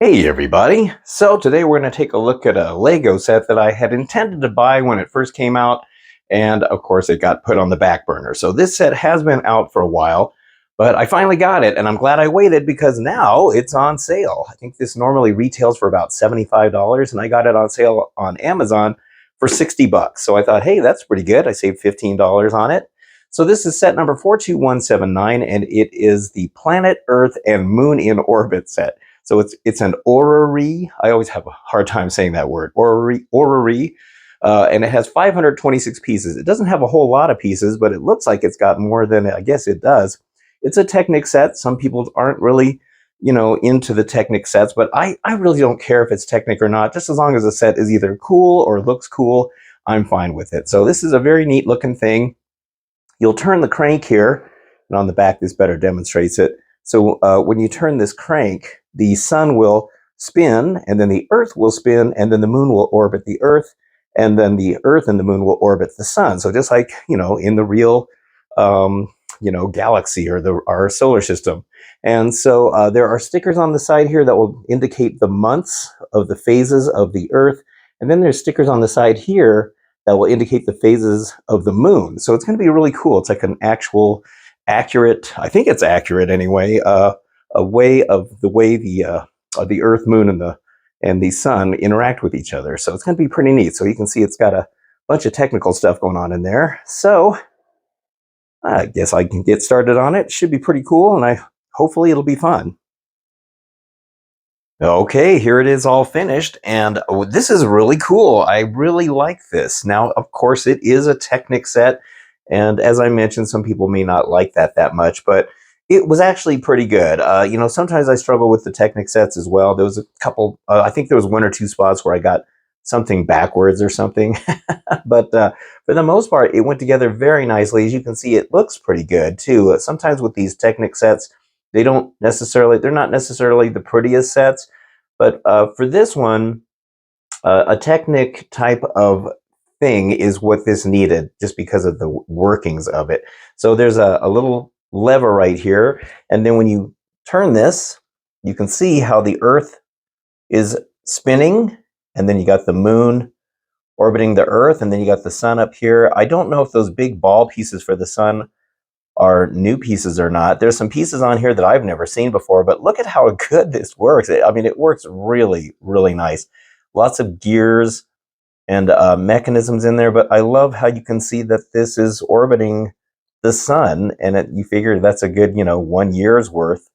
Hey everybody! So today we're going to take a look at a Lego set that I had intended to buy when it first came out, and of course it got put on the back burner. So this set has been out for a while, but I finally got it, and I'm glad I waited because now it's on sale. I think this normally retails for about $75, and I got it on sale on Amazon for 60 bucks. So I thought, hey, that's pretty good. I saved $15 on it. So this is set number 42179, and it is the Planet Earth and Moon in Orbit set. So it's an orrery. I always have a hard time saying that word. Orrery. And it has 526 pieces. It doesn't have a whole lot of pieces, but it looks like it's got more than I guess it does. It's a Technic set. Some people aren't really, into the Technic sets, but I really don't care if it's Technic or not. Just as long as the set is either cool or looks cool, I'm fine with it. So this is a very neat looking thing. You'll turn the crank here, and on the back this better demonstrates it. So when you turn this crank, the sun will spin, and then the earth will spin, and then the moon will orbit the earth, and then the earth and the moon will orbit the sun. So just like, in the real, galaxy or our solar system. And so there are stickers on the side here that will indicate the months of the phases of the earth. And then there's stickers on the side here that will indicate the phases of the moon. So it's going to be really cool. It's like an actual accurate, I think it's accurate anyway, a way of the way the Earth, Moon, and the Sun interact with each other. So it's going to be pretty neat. So you can see it's got a bunch of technical stuff going on in there. So I guess I can get started on it. It should be pretty cool, and hopefully it'll be fun. Okay, here it is all finished, and this is really cool. I really like this. Now, of course, it is a Technic set, and as I mentioned, some people may not like that much, but it was actually pretty good. Sometimes I struggle with the Technic sets as well. There was a couple, I think there was one or two spots where I got something backwards or something, but for the most part, it went together very nicely. As you can see, it looks pretty good too. Sometimes with these Technic sets, they're not necessarily the prettiest sets, but for this one, a Technic type of thing is what this needed just because of the workings of it. So there's a little lever right here, and then when you turn this, you can see how the Earth is spinning, and then you got the moon orbiting the Earth, and then you got the sun up here. I don't know if those big ball pieces for the sun are new pieces or not. There's some pieces on here that I've never seen before, but look at how good this works. I mean, it works really, really nice. Lots of gears and mechanisms in there, but I love how you can see that this is orbiting the sun, and you figure that's a good, 1 year's worth.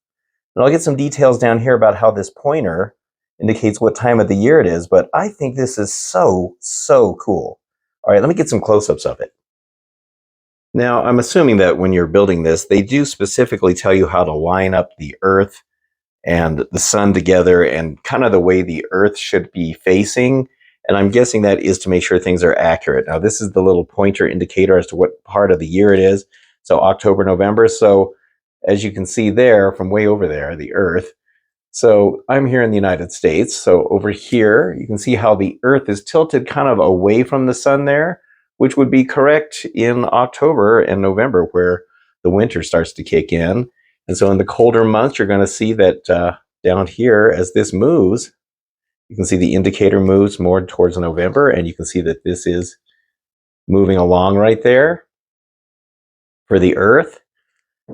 And I'll get some details down here about how this pointer indicates what time of the year it is, but I think this is so, so cool. All right, let me get some close-ups of it. Now, I'm assuming that when you're building this, they do specifically tell you how to line up the Earth and the sun together and kind of the way the Earth should be facing. And I'm guessing that is to make sure things are accurate. Now, this is the little pointer indicator as to what part of the year it is. So October, November. So as you can see there, from way over there, the Earth. So I'm here in the United States. So over here, you can see how the Earth is tilted kind of away from the sun there, which would be correct in October and November, where the winter starts to kick in. And so in the colder months, you're going to see that down here, as this moves, you can see the indicator moves more towards November, and you can see that this is moving along right there for the Earth.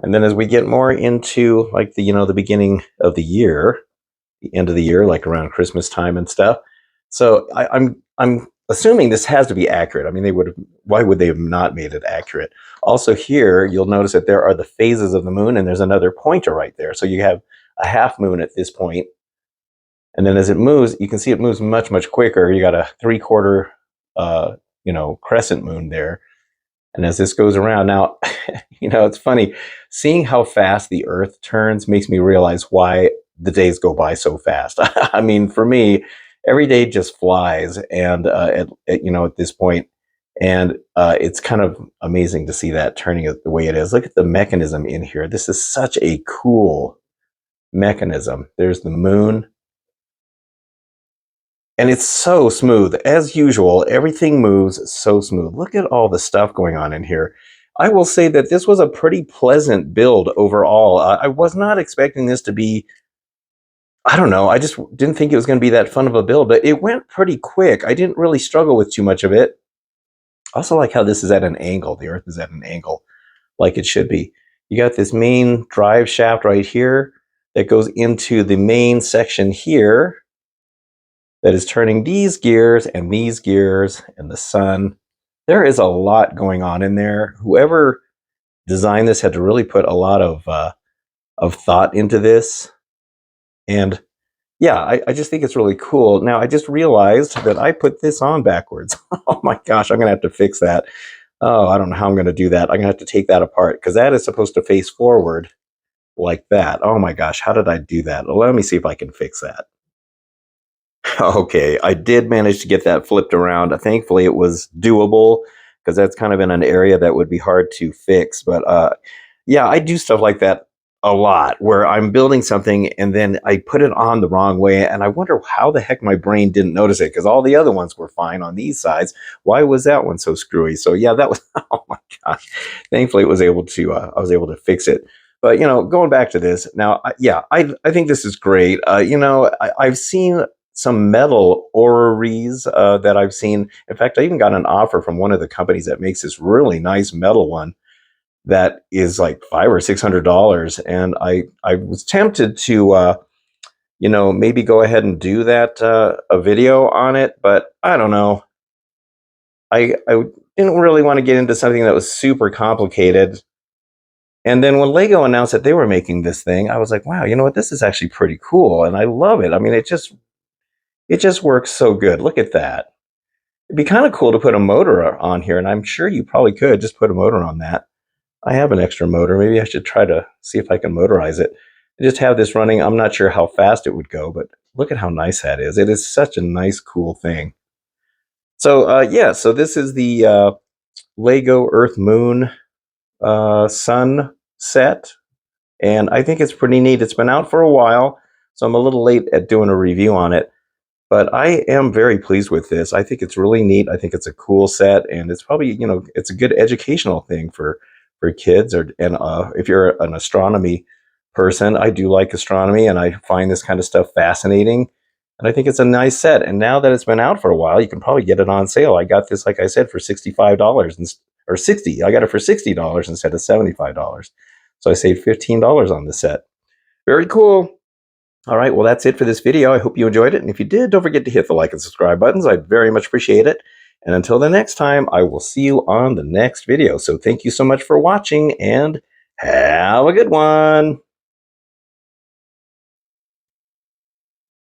And then as we get more into like the beginning of the year, the end of the year, like around Christmas time and stuff. So I'm assuming this has to be accurate. I mean, why would they have not made it accurate? Also here, you'll notice that there are the phases of the moon, and there's another pointer right there. So you have a half moon at this point. And then as it moves, you can see it moves much, much quicker. You got a 3/4, crescent moon there. And as this goes around now, it's funny seeing how fast the Earth turns makes me realize why the days go by so fast. I mean, for me, every day just flies, and at this point, and it's kind of amazing to see that turning it the way it is. Look at the mechanism in here. This is such a cool mechanism. There's the moon. And it's so smooth. As usual, everything moves so smooth. Look at all the stuff going on in here. I will say that this was a pretty pleasant build overall. I was not expecting this to be I don't know. I just didn't think it was going to be that fun of a build, but it went pretty quick. I didn't really struggle with too much of it. I also like how this is at an angle. The Earth is at an angle, like it should be. You got this main drive shaft right here that goes into the main section here that is turning these gears and the sun. There is a lot going on in there. Whoever designed this had to really put a lot of thought into this. And yeah, I just think it's really cool. Now, I just realized that I put this on backwards. Oh my gosh, I'm going to have to fix that. Oh, I don't know how I'm going to do that. I'm going to have to take that apart because that is supposed to face forward like that. Oh my gosh, how did I do that? Well, let me see if I can fix that. Okay, I did manage to get that flipped around. Thankfully, it was doable because that's kind of in an area that would be hard to fix. But yeah, I do stuff like that a lot where I'm building something and then I put it on the wrong way. And I wonder how the heck my brain didn't notice it because all the other ones were fine on these sides. Why was that one so screwy? So yeah, that was, oh my gosh. Thankfully, I was able to fix it. But going back to this now, yeah, I think this is great. I've seen some metal orreries that I've seen. In fact, I even got an offer from one of the companies that makes this really nice metal one that is like $500 or $600, and I was tempted to maybe go ahead and do that a video on it, but I don't know. I didn't really want to get into something that was super complicated. And then when Lego announced that they were making this thing, I was like, wow, you know what? This is actually pretty cool, and I love it. I mean, it just works so good. Look at that. It'd be kind of cool to put a motor on here, and I'm sure you probably could just put a motor on that. I have an extra motor. Maybe I should try to see if I can motorize it. Just have this running. I'm not sure how fast it would go, but look at how nice that is. It is such a nice, cool thing. So yeah, so this is the Lego Earth Moon Sun set, and I think it's pretty neat. It's been out for a while, so I'm a little late at doing a review on it. But I am very pleased with this. I think it's really neat. I think it's a cool set, and it's probably it's a good educational thing for kids. And if you're an astronomy person, I do like astronomy, and I find this kind of stuff fascinating. And I think it's a nice set. And now that it's been out for a while, you can probably get it on sale. I got this, like I said, for $65 or 60. I got it for $60 instead of $75. So I saved $15 on the set. Very cool. All right, well, that's it for this video. I hope you enjoyed it. And if you did, don't forget to hit the like and subscribe buttons. I'd very much appreciate it. And until the next time, I will see you on the next video. So thank you so much for watching and have a good one.